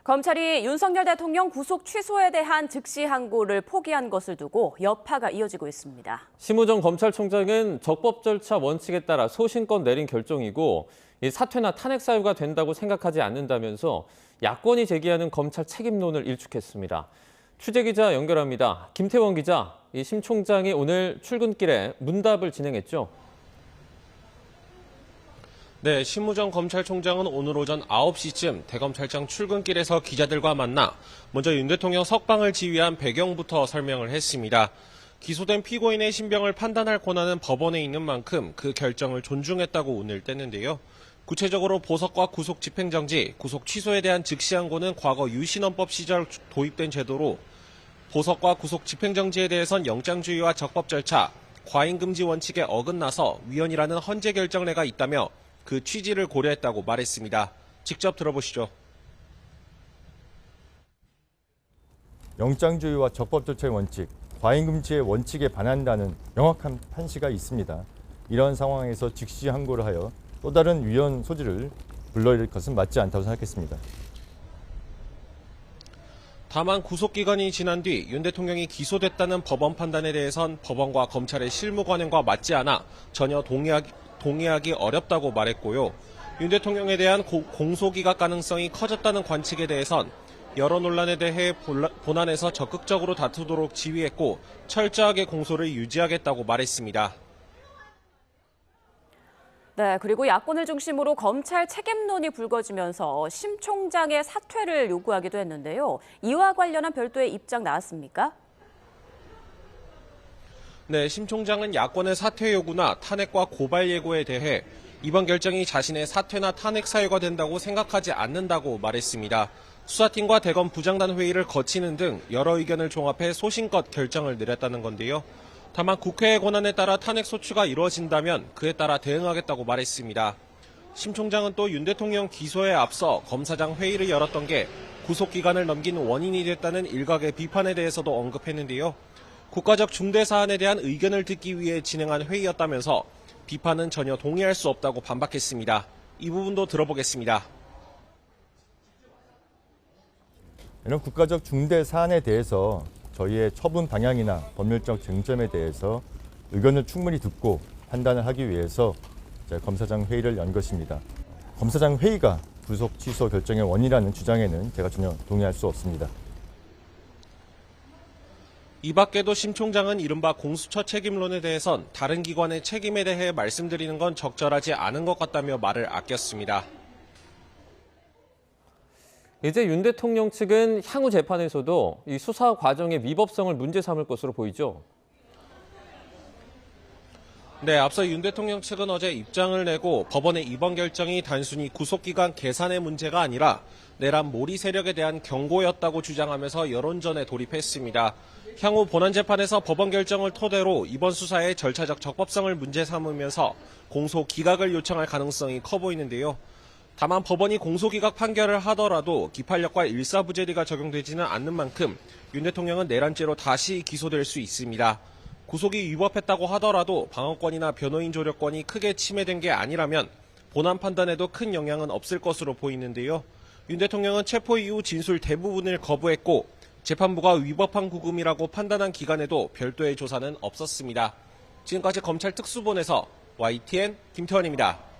검찰이 윤석열 대통령 구속 취소에 대한 즉시 항고를 포기한 것을 두고 여파가 이어지고 있습니다. 심우정 검찰총장은 적법 절차 원칙에 따라 소신껏 내린 결정이고 사퇴나 탄핵 사유가 된다고 생각하지 않는다면서 야권이 제기하는 검찰 책임론을 일축했습니다. 취재기자 연결합니다. 김태원 기자, 심 총장이 오늘 출근길에 문답을 진행했죠. 네, 심우정 검찰총장은 오늘 오전 9시쯤 대검찰청 출근길에서 기자들과 만나 먼저 윤 대통령 석방을 지휘한 배경부터 설명을 했습니다. 기소된 피고인의 신병을 판단할 권한은 법원에 있는 만큼 그 결정을 존중했다고 운을 뗐는데요. 구체적으로 보석과 구속 집행정지, 구속 취소에 대한 즉시 항고는 과거 유신헌법 시절 도입된 제도로 보석과 구속 집행정지에 대해선 영장주의와 적법 절차, 과잉금지 원칙에 어긋나서 위헌이라는 헌재 결정례가 있다며 그 취지를 고려했다고 말했습니다. 직접 들어보시죠. 영장주의와 적법 절차의 원칙, 과잉금지의 원칙에 반한다는 명확한 판시가 있습니다. 이런 상황에서 즉시 항고를 하여 또 다른 위헌 소지를 불러일으킬 것은 맞지 않다고 생각했습니다. 다만 구속기간이 지난 뒤 윤 대통령이 기소됐다는 법원 판단에 대해선 법원과 검찰의 실무 관행과 맞지 않아 전혀 동의하기 어렵다고 말했고요. 윤 대통령에 대한 공소기각 가능성이 커졌다는 관측에 대해선 여러 논란에 대해 본안에서 적극적으로 다투도록 지휘했고 철저하게 공소를 유지하겠다고 말했습니다. 네, 그리고 야권을 중심으로 검찰 책임론이 불거지면서 심 총장의 사퇴를 요구하기도 했는데요. 이와 관련한 별도의 입장 나왔습니까? 네, 심 총장은 야권의 사퇴 요구나 탄핵과 고발 예고에 대해 이번 결정이 자신의 사퇴나 탄핵 사유가 된다고 생각하지 않는다고 말했습니다. 수사팀과 대검 부장단 회의를 거치는 등 여러 의견을 종합해 소신껏 결정을 내렸다는 건데요. 다만 국회의 권한에 따라 탄핵 소추가 이루어진다면 그에 따라 대응하겠다고 말했습니다. 심 총장은 또 윤 대통령 기소에 앞서 검사장 회의를 열었던 게 구속기간을 넘긴 원인이 됐다는 일각의 비판에 대해서도 언급했는데요. 국가적 중대 사안에 대한 의견을 듣기 위해 진행한 회의였다면서 비판은 전혀 동의할 수 없다고 반박했습니다. 이 부분도 들어보겠습니다. 이런 국가적 중대 사안에 대해서 저희의 처분 방향이나 법률적 쟁점에 대해서 의견을 충분히 듣고 판단을 하기 위해서 검사장 회의를 연 것입니다. 검사장 회의가 구속 취소 결정의 원인이라는 주장에는 제가 전혀 동의할 수 없습니다. 이 밖에도 심 총장은 이른바 공수처 책임론에 대해선 다른 기관의 책임에 대해 말씀드리는 건 적절하지 않은 것 같다며 말을 아꼈습니다. 이제 윤 대통령 측은 향후 재판에서도 이 수사 과정의 위법성을 문제 삼을 것으로 보이죠. 네, 앞서 윤 대통령 측은 어제 입장을 내고 법원의 이번 결정이 단순히 구속기간 계산의 문제가 아니라 내란 몰이 세력에 대한 경고였다고 주장하면서 여론전에 돌입했습니다. 향후 본안재판에서 법원 결정을 토대로 이번 수사의 절차적 적법성을 문제 삼으면서 공소 기각을 요청할 가능성이 커 보이는데요. 다만 법원이 공소기각 판결을 하더라도 기판력과 일사부재리가 적용되지는 않는 만큼 윤 대통령은 내란죄로 다시 기소될 수 있습니다. 구속이 위법했다고 하더라도 방어권이나 변호인 조력권이 크게 침해된 게 아니라면 본안 판단에도 큰 영향은 없을 것으로 보이는데요. 윤 대통령은 체포 이후 진술 대부분을 거부했고 재판부가 위법한 구금이라고 판단한 기간에도 별도의 조사는 없었습니다. 지금까지 검찰 특수본에서 YTN 김태원입니다.